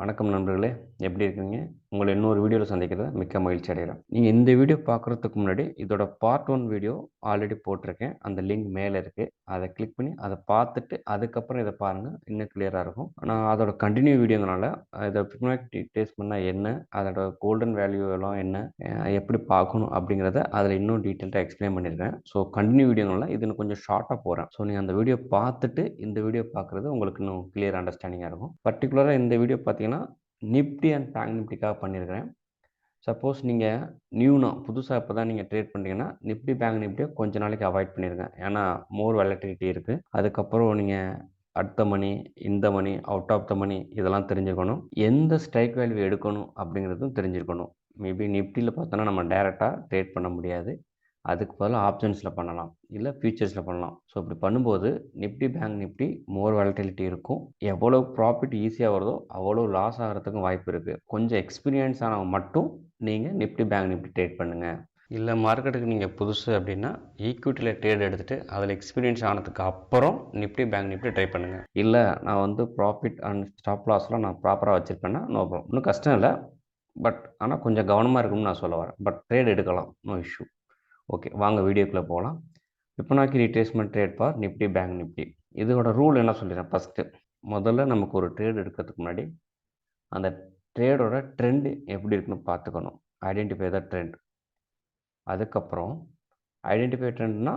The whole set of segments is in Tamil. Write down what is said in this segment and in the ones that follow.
வணக்கம் நண்பர்களே, எப்படி இருக்கீங்க? உங்கள இன்னொரு வீடியோல சந்திக்கிறதுல மிக்க மகிழ்ச்சி அடைகிறேன். நீங்க இந்த வீடியோ பார்க்குறதுக்கு முன்னாடி, இதோட பார்ட் 1 வீடியோ ஆல்ரெடி போட்டிருக்கேன். அந்த லிங்க் மேல இருக்கு. அத கிளிக் பண்ணி அத பார்த்துட்டு, அதுக்கப்புறம் இத பாருங்க. இன்னும் கிளியரா இருக்கும். நான் அதோட கன்டின்யூ வீடியோங்கிறனால, இத ஃபிபொனாச்சி ரிட்ரேஸ்மென்ட்னா என்ன? அதோட கோல்டன் வேல்யூ எல்லாம் என்ன? எப்படி பார்க்கணும்? அப்படிங்கிறத அதில இன்னும் டீட்டெயில்டா எக்ஸ்பிளைன் பண்ணியிருக்கேன். ஸோ கன்டின்யூ வீடியோங்கிறனால இது இன்னும் கொஞ்சம் ஷார்ட்டா போறேன். ஸோ நீங்க அந்த வீடியோ பார்த்துட்டு, இந்த வீடியோ பார்க்குறது உங்களுக்கு இன்னும் கிளியர் அண்டர்ஸ்டாண்டிங்கா இருக்கும். பர்ட்டிகுலரா இந்த வீடியோ பார்த்தீங்கன்னா, நிஃப்டி அண்ட் பேங்க் நிஃப்டிக்காக பண்ணியிருக்கிறேன். சப்போஸ் நீங்கள் நியூனா புதுசாக இப்போ தான் நீங்கள் ட்ரேட் பண்ணுறீங்கன்னா நிஃப்டி பேங்க் நிஃப்டியை கொஞ்ச நாளைக்கு அவாய்ட் பண்ணிடுங்க. ஏன்னா மோர் வாலட்டிலிட்டி இருக்குது. அதுக்கப்புறம் நீங்கள் அடுத்த மணி, இந்த மணி, அவுட் ஆஃப் த மணி இதெல்லாம் தெரிஞ்சுக்கணும். எந்த ஸ்ட்ரைக் வேல்யூ எடுக்கணும் அப்படிங்கிறதும் தெரிஞ்சுக்கணும். மேபி நிஃப்டியில் பார்த்தோன்னா நம்ம டைரெக்டாக ட்ரேட் பண்ண முடியாது. அதுக்கு பதிலா ஆப்ஷன்ஸில் பண்ணலாம், இல்லை ஃபியூச்சர்ஸில் பண்ணலாம். ஸோ இப்படி பண்ணும்போது நிஃப்டி பேங்க் நிஃப்டி மோர் வாலட்டிலிட்டி இருக்கும். எவ்வளோ ப்ராஃபிட் ஈஸியாக வருதோ அவ்வளோ லாஸ் ஆகிறதுக்கும் வாய்ப்பு இருக்குது. கொஞ்சம் எக்ஸ்பீரியன்ஸ் ஆனவங்க மட்டும் நீங்கள் நிஃப்டி பேங்க் நிஃப்டி ட்ரேட் பண்ணுங்கள். இல்லை மார்க்கெட்டுக்கு நீங்கள் புதுசு அப்படின்னா ஈக்விட்டியில் ட்ரேட் எடுத்துகிட்டு அதில் எக்ஸ்பீரியன்ஸ் ஆனதுக்கு அப்புறம் நிஃப்டி பேங்க் நிஃப்டி ட்ரை பண்ணுங்கள். இல்லை நான் வந்து ப்ராஃபிட் அண்ட் ஸ்டாப் லாஸ்லாம் நான் ப்ராப்பராக வச்சுருப்பேன்னா நோ ப்ராப்ளம், ஒன்றும் கஷ்டம் இல்லை. பட் ஆனால் கொஞ்சம் கவனமாக இருக்கும்னு நான் சொல்ல வரேன். பட் ட்ரேட் எடுக்கலாம், நோ இஷ்யூ. ஓகே, வாங்க வீடியோக்குள்ளே போகலாம். Fibonacci retracement trade for Nifty bank Nifty. இதோட ரூல் என்ன சொல்லிடுறேன். ஃபஸ்ட்டு முதல்ல நமக்கு ஒரு ட்ரேட் எடுக்கிறதுக்கு முன்னாடி அந்த ட்ரேடோட ட்ரெண்ட் எப்படி இருக்குன்னு பார்த்துக்கணும். Identify the trend. அதுக்கப்புறம் ஐடென்டிஃபை ட்ரெண்ட்னா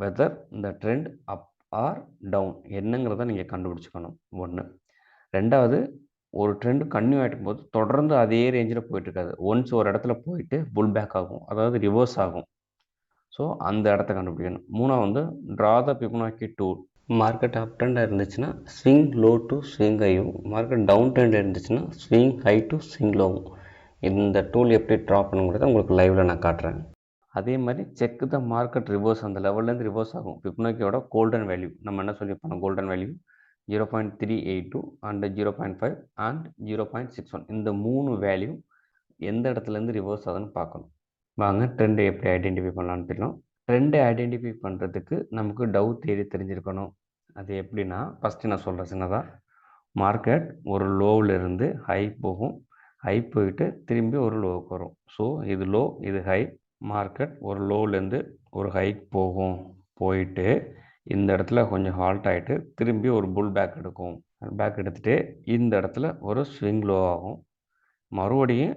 வெதர் இந்த ட்ரெண்ட் அப் ஆர் டவுன் என்னங்கிறத நீங்கள் கண்டுபிடிச்சிக்கணும். ஒன்று. ரெண்டாவது, ஒரு ட்ரெண்ட் கன்டினியூ ஆகிட்டு போது தொடர்ந்து அதே ரேஞ்சில் போயிட்டுருக்காது. ஒன்ஸ் ஒரு இடத்துல போயிட்டு புல் பேக் ஆகும், அதாவது ரிவர்ஸ் ஆகும். ஸோ அந்த இடத்த கண்டுபிடிக்கணும். மூணாவது வந்து draw the Fibonacci tool. Market up ட்ரெண்டாக இருந்துச்சுன்னா ஸ்விங் லோ டு ஸ்விங் ஹையும், மார்க்கெட் டவுன் ட்ரெண்டாக இருந்துச்சுன்னா ஸ்விங் ஹை டு ஸ்விங் லோவும். இந்த டூல் எப்படி ட்ரா பண்ணுங்கிறத உங்களுக்கு லைவில் நான் காட்டுறேன். அதே மாதிரி செக் த மார்க்கெட் ரிவர்ஸ், அந்த லெவல்லேருந்து ரிவர்ஸ் ஆகும். ஃபிபொனாச்சியோட கோல்டன் வேல்யூ நம்ம என்ன சொல்லியிருப்போம், கோல்டன் வேல்யூ 0.382 அண்ட் 0.5 அண்ட் 0.61. இந்த 3 வேல்யூ எந்த இடத்துலேருந்து ரிவர்ஸ் ஆகுதுன்னு பார்க்கணும். வாங்க ட்ரெண்டை எப்படி ஐடென்டிஃபை பண்ணலான்னு தெரியும். ட்ரெண்டை ஐடென்டிஃபை பண்ணுறதுக்கு நமக்கு டவ் தியரி தெரிஞ்சிருக்கணும். அது எப்படின்னா ஃபஸ்ட்டு நான் சொல்கிறேன் சின்னதாக. மார்க்கெட் ஒரு லோவிலிருந்து ஹை போகும், ஹை போயிட்டு திரும்பி ஒரு லோவுக்கு வரும். ஸோ இது லோ, இது ஹை. மார்க்கெட் ஒரு லோவிலேருந்து ஒரு ஹைக் போகும், போயிட்டு இந்த இடத்துல கொஞ்சம் ஹால்ட் ஆகிட்டு திரும்பி ஒரு புல் பேக் எடுக்கும். பேக் எடுத்துகிட்டு இந்த இடத்துல ஒரு ஸ்விங் லோ ஆகும். மறுபடியும்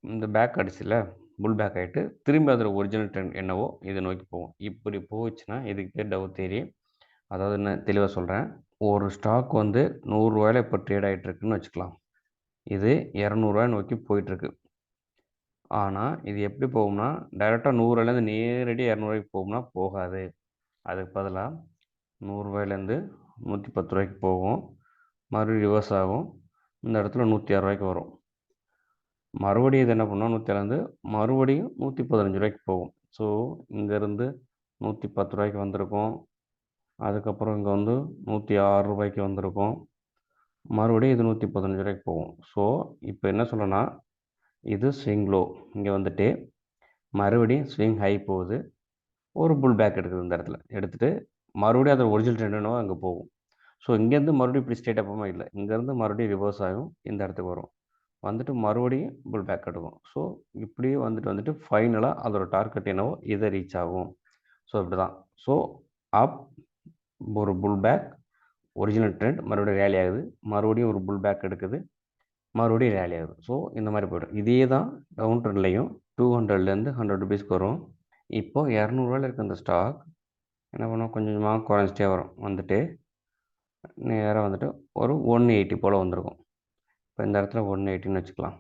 இந்த பேக் அடிச்சுல புல் பேக் ஆகிட்டு திரும்பி அதில் ஒரிஜினல் ட்ரெண்ட் என்னவோ இதை நோக்கி போகும். இப்படி போச்சுன்னா இதுக்கு பேர் டவ் தியரி. அதாவது நான் தெளிவாக சொல்கிறேன். ஒரு ஸ்டாக் வந்து 100 ரூபாயில் இப்போ ட்ரேட் ஆகிட்டு இருக்குன்னு வச்சுக்கலாம். இது 200 ரூபாய் நோக்கி போயிட்டுருக்கு. ஆனால் இது எப்படி போகும்னா டைரெக்டாக 100 ரூபாயிலேருந்து நேரடியாக 200 ரூபாய்க்கு போகும்னா போகாது. அதுக்கு பதிலாக 100 ரூபாயிலேருந்து 110 ரூபாய்க்கு போகும், மறுபடியும் ரிவர்ஸ் ஆகும், இந்த இடத்துல 106 ரூபாய்க்கு வரும். மறுபடியும் இது என்ன பண்ணும், 107 மறுபடியும் 115 ரூபாய்க்கு போகும். ஸோ இங்கேருந்து 110 ரூபாய்க்கு வந்திருக்கும். அதுக்கப்புறம் இங்கே வந்து 106 ரூபாய்க்கு வந்திருக்கும். மறுபடியும் இது 115 ரூபாய்க்கு போகும். ஸோ இப்போ என்ன சொல்லணும்னா இது ஸ்விங் லோ, இங்கே வந்துட்டு மறுபடியும் ஸ்விங் ஹை போகுது, ஒரு புல் பேக் எடுக்குது. இந்த இடத்துல எடுத்துகிட்டு மறுபடியும் அது ஒரிஜினல் ட்ரெண்டுனோ அங்கே போகும். ஸோ இங்கேருந்து மறுபடியும் இப்படி ஸ்ட்ரெயிட்டாக போகாமல் இல்லை, இங்கேருந்து மறுபடியும் ரிவர்ஸ் ஆகும், இந்த இடத்துக்கு வரும், வந்துட்டு மறுபடியும் புல் பேக் எடுக்கும். ஸோ இப்படியே வந்துட்டு ஃபைனலாக அதோட டார்கெட் என்னவோ இதை ரீச் ஆகும். ஸோ இப்படி தான். ஸோ அப் ஒரு புல் பேக், ஒரிஜினல் ட்ரெண்ட், மறுபடியும் ரேலி ஆகுது, மறுபடியும் ஒரு புல் பேக் எடுக்குது, மறுபடியும் ரேலி ஆகுது. ஸோ இந்த மாதிரி போய்டும். இதே தான் டவுன் ட்ரெண்ட்லையும் 200லேருந்து 100 ருபீஸ்க்கு வரும். இப்போது 200 இருக்க இந்த ஸ்டாக் என்ன பண்ணும், கொஞ்சம் கொஞ்சமாக குறைஞ்சிட்டே வரும். வந்துட்டு நேராக வந்துட்டு ஒரு 180 போல் வந்திருக்கும். இப்போ இந்த இடத்துல 180ன்னு வச்சுக்கலாம்.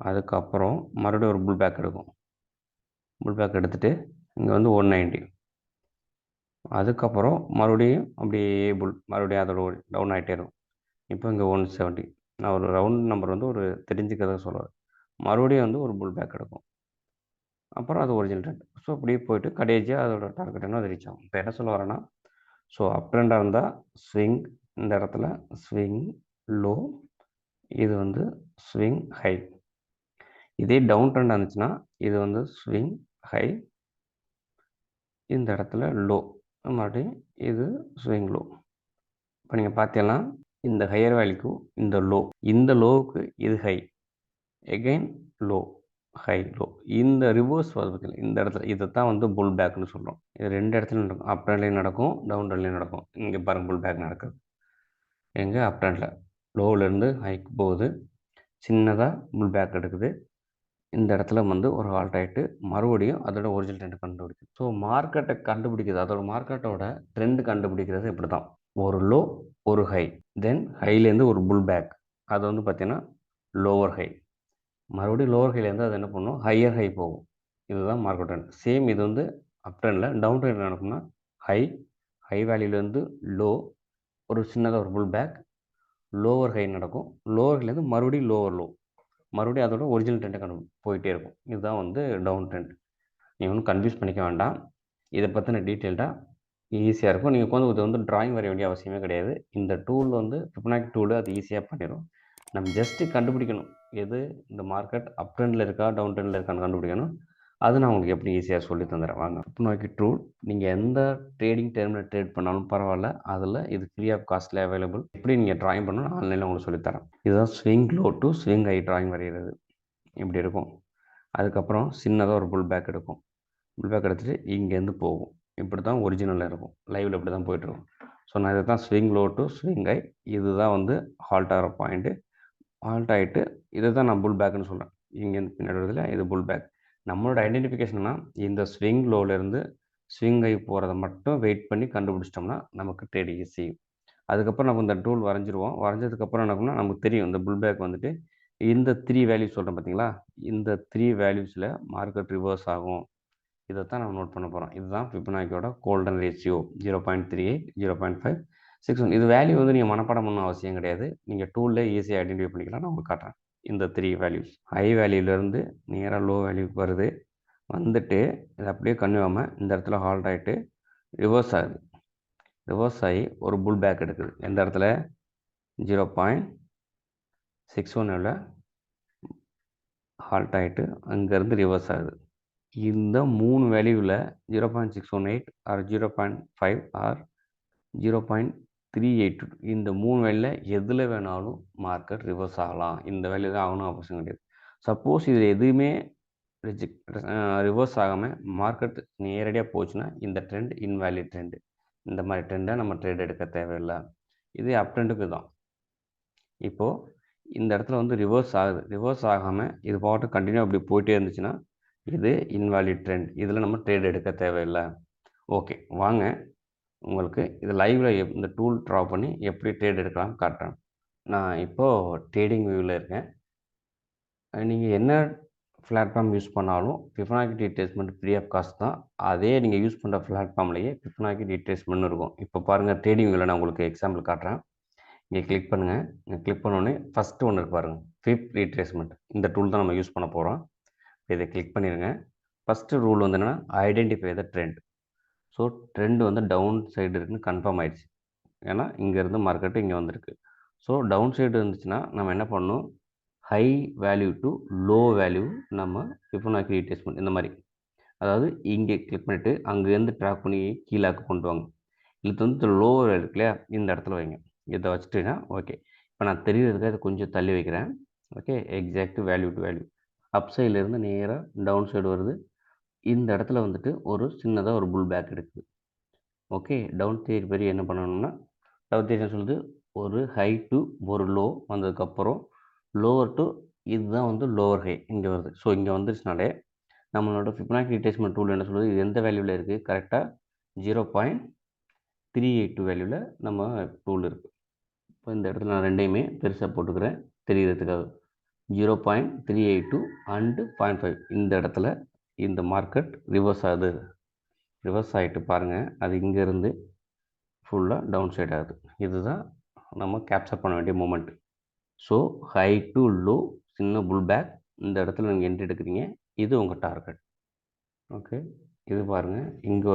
அதுக்கப்புறம் மறுபடியும் ஒரு புல் பேக் எடுக்கும். புல் பேக் எடுத்துகிட்டு இங்கே வந்து 190. அதுக்கப்புறம் மறுபடியும் அப்படியே மறுபடியும் அதோட டவுன் ஆகிட்டே இருக்கும். இப்போ இங்கே 170. நான் ஒரு ரவுண்ட் நம்பர் வந்து ஒரு தெரிஞ்சுக்கிறத சொல்லுவேன். மறுபடியும் வந்து ஒரு புல் பேக் எடுக்கும், அப்புறம் அது ஒரிஜினல் ட்ரெண்ட். ஸோ அப்படியே போயிட்டு கடைசியாக அதோட டார்கெட் என்ன அது ரீச் ஆகும். இப்போ என்ன சொல்ல வரேன்னா, ஸோ அப் ட்ரெண்டாக இருந்தால் ஸ்விங், இந்த இடத்துல ஸ்விங் லோ, இது வந்து ஸ்விங் ஹை. இதே டவுன் ட்ரெண்டாக இருந்துச்சுன்னா இது வந்து ஸ்விங் ஹை, இந்த இடத்துல லோ, மறுபடியும் இது ஸ்விங் லோ. இப்போ நீங்கள் பார்த்தீங்கன்னா இந்த ஹையர் வேல்யூக்கும் இந்த லோ, இந்த லோவுக்கு இது high, again low, high, low. இந்த ரிவர்ஸ் வருது இந்த இடத்துல, இதை தான் வந்து புல் பேக்னு சொல்கிறோம். இது 2 இடத்துல நடக்கும். அப் ட்ரெண்ட்லையும் நடக்கும், டவுன் ட்ரெண்ட்லையும் நடக்கும். இங்கே பாருங்கள் புல் பேக் நடக்குது. எங்கே அப் ட்ரெண்டில் லோவிலேருந்து ஹைக்கு போகுது, சின்னதாக புல் பேக் எடுக்குது. இந்த இடத்துல வந்து ஒரு ஹால்ட் ஆகிட்டு மறுபடியும் அதோட ஒரிஜினல் ட்ரெண்ட் கண்டுபிடிக்குது. ஸோ மார்க்கெட்டை கண்டுபிடிக்கிறது, அதோட மார்க்கெட்டோட ட்ரெண்ட் கண்டுபிடிக்கிறது இப்படி தான். ஒரு லோ, ஒரு ஹை, தென் ஹைலேருந்து ஒரு புல் பேக், அது வந்து பார்த்திங்கன்னா லோவர் ஹை, மறுபடியும் லோவர் ஹைலேருந்து அது என்ன பண்ணும், ஹையர் ஹை போகும். இதுதான் மார்க்கெட் ட்ரெண்ட். சேம் இது வந்து அப் ட்ரெண்டில். டவுன் ட்ரெண்ட் நடக்கும்னா ஹை வேல்யூலேருந்து லோ, ஒரு சின்னதாக ஒரு புல் பேக், லோவர் ஹை நடக்கும், லோவர் ஹைலேருந்து மறுபடியும் லோவர் லோ, மறுபடியும் அதோட ஒரிஜினல் ட்ரெண்டை போயிட்டே இருக்கும். இதுதான் வந்து டவுன் ட்ரெண்ட். நீங்கள் ஒன்றும் கன்ஃபியூஸ் பண்ணிக்க வேண்டாம். இதை பற்றின டீட்டெயில்டாக ஈஸியாக இருக்கும். நீங்கள் உட்காந்து இது வந்து ட்ராயிங் வரைய வேண்டிய அவசியமே கிடையாது. இந்த டூல் வந்து ஃபிபனாக்கி டூலு, அது ஈஸியாக பண்ணிடும். நம்ம ஜஸ்ட்டு கண்டுபிடிக்கணும், எது இந்த மார்க்கெட் அப் ட்ரெண்டில் இருக்கா டவுன் ட்ரெண்டில் இருக்கான்னு கண்டுபிடிக்கணும். அது நான் உங்களுக்கு எப்படி ஈஸியாக சொல்லி தந்துடுறேன் வாங்க. ஃபிபனாக்கி டூல் நீங்கள் எந்த ட்ரேடிங் டைமில் ட்ரேட் பண்ணாலும் பரவாயில்ல, அதில் இது ஃப்ரீ ஆஃப் காஸ்ட்டில் அவைலபிள். எப்படி நீங்கள் ட்ராயிங் பண்ணணும் ஆன்லைனில் உங்களுக்கு சொல்லித்தரேன். இதுதான் swing low to swing high drawing வரைகிறது. இப்படி இருக்கும். அதுக்கப்புறம் சின்னதாக ஒரு புல் பேக் எடுக்கும். புல் பேக் எடுத்துகிட்டு இங்கேருந்து போகும். இப்படி தான் ஒரிஜினலில் இருக்கும். லைவில் இப்படி தான் போய்ட்டுருக்கும். ஸோ நான் இதை தான் swing low to swing high, இதுதான் வந்து ஹால்ட் ஆகிற பாயிண்ட்டு. ஹால்ட் ஆகிட்டு இதை தான் நான் புல் பேக்குன்னு சொல்கிறேன். இங்கேருந்து பின்னாடி வருதுல, இது புல் பேக். நம்மளோட ஐடென்டிஃபிகேஷன்னா இந்த ஸ்விங் லோலேருந்து ஸ்விங் ஹை போகிறத மட்டும் வெயிட் பண்ணி கண்டுபிடிச்சிட்டோம்னா நமக்கு ட்ரேட் ஈஸி. அதுக்கப்புறம் நம்ம இந்த டூல் வரைஞ்சிருவோம். வரைஞ்சதுக்கப்புறம் என்ன பண்ணால் நமக்கு தெரியும், இந்த புல் பேக் வந்துட்டு இந்த 3 வேல்யூஸ் சொல்கிறேன் பார்த்தீங்களா, இந்த 3 வேல்யூஸில் மார்க்கெட் ரிவர்ஸ் ஆகும். இதை தான் நம்ம நோட் பண்ண போகிறோம். இதுதான் ஃபிபனாக்கியோட கோல்டன் ரேஷியோ. 0.38, 0.5, 6. இது வேல்யூ வந்து நீங்கள் மனப்பாடம் பண்ண அவசியம் கிடையாது. நீங்கள் டூலில் ஈஸியாக ஐடென்டிஃபை பண்ணிக்கலாம். நான் உங்களுக்கு காட்டுறேன். இந்த 3 வேல்யூஸ் ஹை வேல்யூலேருந்து நேராக லோ வேல்யூக்கு வருது. வந்துட்டு இது அப்படியே கன்னியூவாமல் இந்த இடத்துல ஹால்ட் ஆகிட்டு ரிவர்ஸ் ஆகுது. ரிவர்ஸ் ஆகி ஒரு புல் பேக் எடுக்குது. எந்த இடத்துல 0.61 ஹால்ட் ஆகிட்டு அங்கேருந்து ரிவர்ஸ் ஆகுது. இந்த 3 வேல்யூவில் 0.618 ஆர் 0.5 ஆர் 0.382, இந்த 3 வேல்யூவில் எதில் வேணாலும் மார்க்கெட் ரிவர்ஸ் ஆகலாம். இந்த வேல்யூ தான் ஆகணும் அவசியம் கிடையாது. சப்போஸ் இதில் எதுவுமே ரிவர்ஸ் ஆகாமல் மார்க்கெட் நேரடியாக போச்சுன்னா இந்த ட்ரெண்ட் இன்வேலிட் ட்ரெண்டு. இந்த மாதிரி ட்ரெண்டை நம்ம ட்ரேட் எடுக்க தேவையில்லை. இது அப் ட்ரெண்டுக்கு தான். இப்போது இந்த இடத்துல வந்து ரிவர்ஸ் ஆகுது. ரிவர்ஸ் ஆகாமல் இது பாட்டு கண்டினியூ அப்படி போயிட்டே இருந்துச்சுன்னா இது இன்வாலிட் ட்ரெண்ட். இதில் நம்ம ட்ரேட் எடுக்க தேவையில்லை. ஓகே, வாங்க உங்களுக்கு இது லைவில் இந்த டூல் ட்ரா பண்ணி எப்படி ட்ரேட் எடுக்கலாம்னு காட்டுறேன். நான் இப்போது ட்ரேடிங் வியூவில் இருக்கேன். நீங்கள் என்ன பிளாட்ஃபார்ம் யூஸ் பண்ணாலும் Fibonacci retracement free of cost தான். அதே நீங்கள் யூஸ் பண்ணுற பிளாட்ஃபார்ம்லேயே ஃபிபனாக்கி ரீட்ரேஸ்மெண்ட் இருக்கும். இப்போ பாருங்கள், ட்ரேடிங் வியூவில் நான் உங்களுக்கு எக்ஸாம்பிள் காட்டுறேன். இங்கே கிளிக் பண்ணுங்கள். இங்கே கிளிக் பண்ணோடனே ஃபஸ்ட்டு ஒன்று இருக்கு பாருங்கள், ஃபிப் ரீட்ரேஸ்மெண்ட். இந்த டூல் தான் நம்ம யூஸ் பண்ண போகிறோம். இதை கிளிக் பண்ணிடுங்க. ஃபஸ்ட்டு ரூல் வந்து என்னென்னா identify the trend. So trend வந்து டவுன் சைடு இருக்குன்னு கன்ஃபார்ம் ஆயிடுச்சு. ஏன்னா இங்கேருந்து மார்க்கெட்டு இங்கே வந்திருக்கு. ஸோ டவுன் சைடு இருந்துச்சுன்னா நம்ம என்ன பண்ணணும், high value to low value நம்ம ஃபிபனாக்கி ரீட்ரேஸ்மெண்ட் இந்த மாதிரி, அதாவது இங்கே கிளிக் பண்ணிவிட்டு அங்கேருந்து ட்ராக் பண்ணி கீழாக்கு கொண்டு வாங்க. இது வந்து லோவர் இருக்கு இல்லையா, இந்த இடத்துல வைங்க. இதை வச்சுட்டுன்னா ஓகே. இப்போ நான் தெரிகிறதுக்கு அதை கொஞ்சம் தள்ளி வைக்கிறேன். Okay, exact value to value. Up சைட்லேருந்து நேராக டவுன் சைடு வருது. இந்த இடத்துல வந்துட்டு ஒரு சின்னதாக ஒரு புல் பேக் எடுக்குது. ஓகே, டவுன் தேடி பெரிய என்ன பண்ணணும்னா, டவுன் தேடி சொல்லுது ஒரு ஹை டு ஒரு லோ வந்ததுக்கப்புறம் லோவர் டு, இதுதான் வந்து லோவர் ஹை இங்கே வருது. ஸோ இங்கே வந்துருச்சுனாலே நம்மளோட ஃபிபனாக்கி ரீட்ரேஸ்மெண்ட் டூல் என்ன சொல்லுது, இது எந்த வேல்யூவில் இருக்குது, கரெக்டாக 0.382 வேல்யூவில் நம்ம டூல் இருக்குது. இப்போ இந்த இடத்துல நான் ரெண்டையுமே பெருசாக போட்டுக்கிறேன் தெரிகிறதுக்காக. 0.382 அண்டு 0.5 இந்த இடத்துல இந்த மார்க்கெட் ரிவர்ஸ் ஆகுது. ரிவர்ஸ் ஆகிட்டு பாருங்கள், அது இங்கேருந்து ஃபுல்லாக டவுன் சைட் ஆகுது. இதுதான் நம்ம கேப்சர் பண்ண வேண்டிய moment. So high to low சின்ன புல் பேக், இந்த இடத்துல நீங்கள் என்ட்ரி எடுக்கிறீங்க. இது உங்கள் டார்கெட். ஓகே, இது பாருங்கள், இங்கே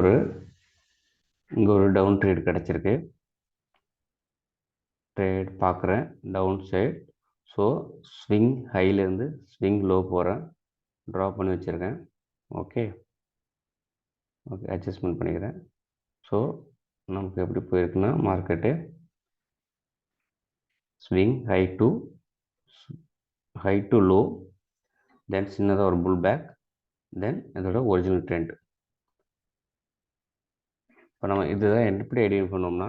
ஒரு டவுன் ட்ரேட் கிடச்சிருக்கு. ட்ரேட் பார்க்குறேன் டவுன் சைட். ஸோ ஸ்விங் ஹைலேருந்து ஸ்விங் லோ போகிறேன், ட்ரா பண்ணி வச்சுருக்கேன். ஓகே, அட்ஜஸ்ட்மெண்ட் பண்ணிக்கிறேன். ஸோ நமக்கு எப்படி போயிருக்குன்னா market swing high to low, then சின்னதாக ஒரு புல் பேக், தென் இதோட ஒரிஜினல் ட்ரெண்ட். இப்போ நம்ம இதுதான் எப்படி ஐடென்டிஃபை பண்ணோம்னா,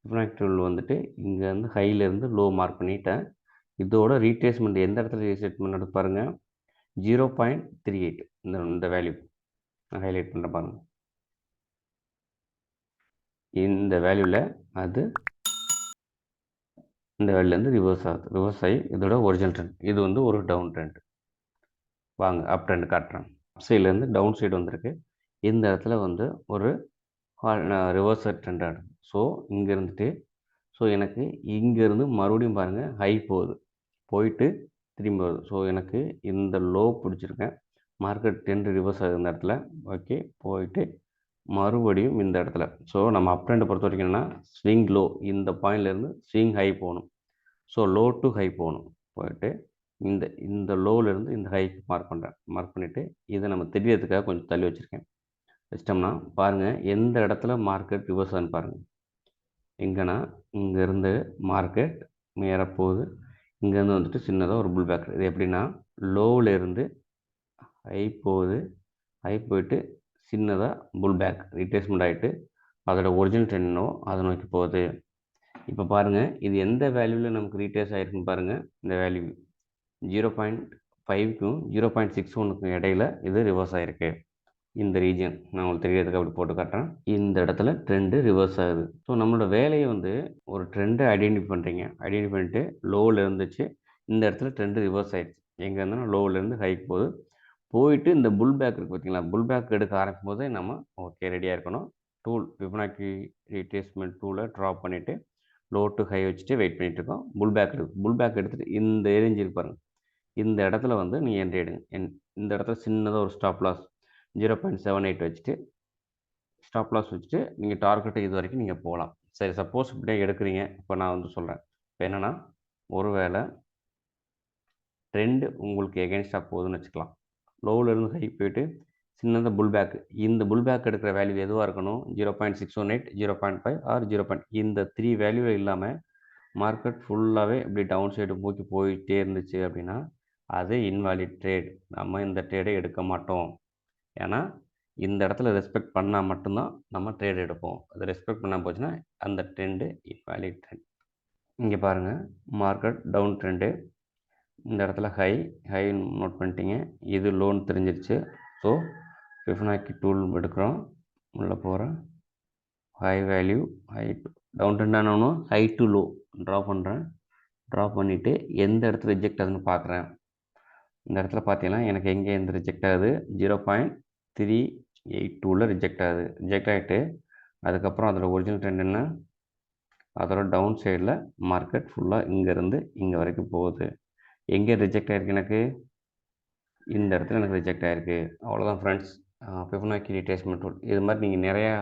ஃபிபனாக்கி டூல் வந்துட்டு இங்கேருந்து ஹையிலேருந்து லோ மார்க் பண்ணிட்டேன். இதோட ரீட்ரேஸ்மெண்ட் எந்த இடத்துல ரீட்ரேஸ்மெண்ட் எடுத்து பாருங்கள், 0.38 இந்த வேல்யூ நான் ஹைலைட் பண்ணுற பாருங்க. இந்த வேல்யூவில் அது இந்த வேல்யூலேருந்து ரிவர்ஸ் ஆகுது. ரிவர்ஸ் ஆகி இதோட ஒரிஜினல் ட்ரெண்ட். இது வந்து ஒரு டவுன் ட்ரெண்ட். வாங்க அப் ட்ரெண்ட் காட்டுறேன். அப் சைட்லேருந்து டவுன் சைடு வந்திருக்கு. இந்த இடத்துல வந்து ஒரு ரிவர்ஸ் ட்ரெண்ட் ஆகும். ஸோ இங்கே இருந்துட்டு எனக்கு இங்கேருந்து மறுபடியும் பாருங்கள் ஹை போயிட்டு திரும்பி வருது. ஸோ எனக்கு இந்த லோ பிடிச்சிருக்கேன். மார்க்கெட் ட்ரெண்ட் ரிவர்ஸ் ஆகுது இந்த இடத்துல. ஓகே, போயிட்டு மறுபடியும் இந்த இடத்துல. ஸோ நம்ம அப் ட்ரெண்டை பொறுத்த வரைக்கும் என்னென்னா, ஸ்விங் லோ இந்த பாயிண்ட்லேருந்து ஸ்விங் ஹை போகணும். ஸோ லோ டு ஹை போகணும். போயிட்டு இந்த லோவிலேருந்து இந்த ஹைக்கு மார்க் பண்ணிவிட்டு இதை நம்ம தெரியறதுக்காக கொஞ்சம் தள்ளி வச்சுருக்கேன். வச்சிட்டோம்னா பாருங்கள் எந்த இடத்துல மார்க்கெட் ரிவர்ஸ் ஆகுன்னு பாருங்கள். எங்கன்னா இங்கேருந்து மார்க்கெட் நேராக போகுது. இங்கேருந்து வந்துட்டு சின்னதாக ஒரு புல் பேக். இது எப்படின்னா, லோவிலேருந்து ஹை போகுது, ஹை போயிட்டு சின்னதாக புல் பேக் ரீட்ரேஸ்மெண்ட் ஆகிட்டு அதோட ஒரிஜினல் ட்ரெண்டோ அதை நோக்கி போகுது. இப்போ பாருங்கள் இது எந்த வேல்யூவில் நமக்கு ரீட்ரேஸ் ஆகிருக்குன்னு பாருங்கள். இந்த வேல்யூ 0.5க்கும் 0.61க்கும் இடையில இது ரிவர்ஸ் ஆகிருக்கு. இந்த ரீஜன் நான் உங்களுக்கு தெரியறதுக்கு அப்படி போட்டு காட்டுறேன். இந்த இடத்துல ட்ரெண்டு ரிவர்ஸ் ஆகுது. ஸோ நம்மளோட வேலையை வந்து ஒரு ட்ரெண்டை ஐடென்டிஃபை பண்ணுறீங்க. ஐடென்டிஃபை பண்ணிட்டு லோவில் இருந்துச்சு, இந்த இடத்துல ட்ரெண்டு ரிவர்ஸ் ஆகிடுச்சு. எங்கே இருந்தாலும் லோவிலேருந்து ஹைக்கு போயிட்டு இந்த புல் பேக் இருக்குது பார்த்தீங்களா, புல் பேக் எடுக்க ஆரம்பிக்கும் போதே நம்ம ஓகே ரெடியாக இருக்கணும். டூல் ஃபிபனாக்கி ரீட்ரேஸ்மெண்ட் டூலை ட்ராப் பண்ணிவிட்டு லோ டு ஹை வச்சுட்டு வெயிட் பண்ணிகிட்ருக்கோம். புல் பேக் எடுத்துகிட்டு இந்த ரேஞ்ச் இருப்பாருங்க. இந்த இடத்துல வந்து நீங்கள் என்ட்ரி எடுங்க. இந்த இடத்துல சின்னதாக ஒரு ஸ்டாப் லாஸ் 0.78 வச்சுட்டு ஸ்டாப் லாஸ் வச்சுட்டு நீங்கள் டார்கெட்டை இது வரைக்கும் நீங்கள் போகலாம். சரி, சப்போஸ் இப்படியே எடுக்கிறீங்க. இப்போ நான் வந்து சொல்கிறேன். இப்போ என்னென்னா, ஒருவேளை ட்ரெண்டு உங்களுக்கு எகென்ஸ்டாக போகுதுன்னு வச்சுக்கலாம். லோவிலேருந்து ஹை போயிட்டு சின்னதாக புல் பேக். இந்த புல் பேக் எடுக்கிற வேல்யூ எதுவாக இருக்கணும், 0.618, 0.5 ஆர் 0. இந்த 3 வேல்யூ இல்லாமல் மார்க்கெட் ஃபுல்லாகவே இப்படி டவுன் சைடு நோக்கி போயிட்டே இருந்துச்சு அப்படின்னா அது இன்வாலிட் ட்ரேட். நம்ம இந்த ட்ரேடை எடுக்க மாட்டோம். ஏன்னா இந்த இடத்துல ரெஸ்பெக்ட் பண்ணால் மட்டும்தான் நம்ம ட்ரேட் எடுப்போம். அது ரெஸ்பெக்ட் பண்ணால் போச்சுன்னா அந்த ட்ரெண்டு இன்வாலிட் ட்ரெண்ட். இங்கே பாருங்கள், மார்க்கெட் டவுன் ட்ரெண்டு. இந்த இடத்துல ஹை நோட் பண்ணிட்டீங்க. இது லோன் தெரிஞ்சிருச்சு. ஸோ ஃபிபனாக்கி டூல் எடுக்கிறோம். உள்ளே போகிறேன். ஹை வேல்யூ டவுன் ட்ரெண்ட் ஆனவனும் ஹை டு லோ ட்ரா பண்ணுறேன். ட்ரா பண்ணிவிட்டு எந்த இடத்துல ரிஜெக்ட் ஆகுதுன்னு பார்க்குறேன். இந்த இடத்துல பார்த்தீங்கன்னா எனக்கு எங்கே எந்த ரிஜெக்ட் ஆகுது, 0.382ல் ரிஜெக்ட் ஆகுது. ரிஜெக்ட் ஆகிட்டு அதுக்கப்புறம் அதோட ஒரிஜினல் ட்ரெண்ட் என்ன, அதோட டவுன் சைடில் மார்க்கெட் ஃபுல்லாக இங்கேருந்து இங்கே வரைக்கும் போகுது. எங்கே ரிஜெக்ட் ஆகிருக்கு எனக்கு, இந்த இடத்துல எனக்கு ரிஜெக்ட் ஆகிருக்கு. அவ்வளோதான் ஃப்ரெண்ட்ஸ், ஃபிபனாக்கி ரீட்ரேஸ்மெண்ட் டூல். இது மாதிரி நீங்கள் நிறையா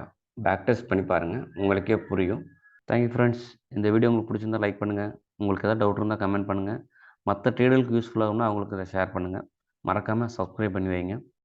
பேக் டெஸ்ட் பண்ணி பாருங்கள், உங்களுக்கே புரியும். Thank you friends. இந்த வீடியோ உங்களுக்கு பிடிச்சிருந்தால் லைக் பண்ணுங்கள். உங்களுக்கு எதாவது டவுட் இருந்தால் கமெண்ட் பண்ணுங்கள். மற்ற ட்ரேடர்களுக்கு யூஸ்ஃபுல்லாகும்னா அவங்களுக்கு இதை ஷேர் பண்ணுங்கள். மறக்காமல் சப்ஸ்கிரைப் பண்ணி வைங்க.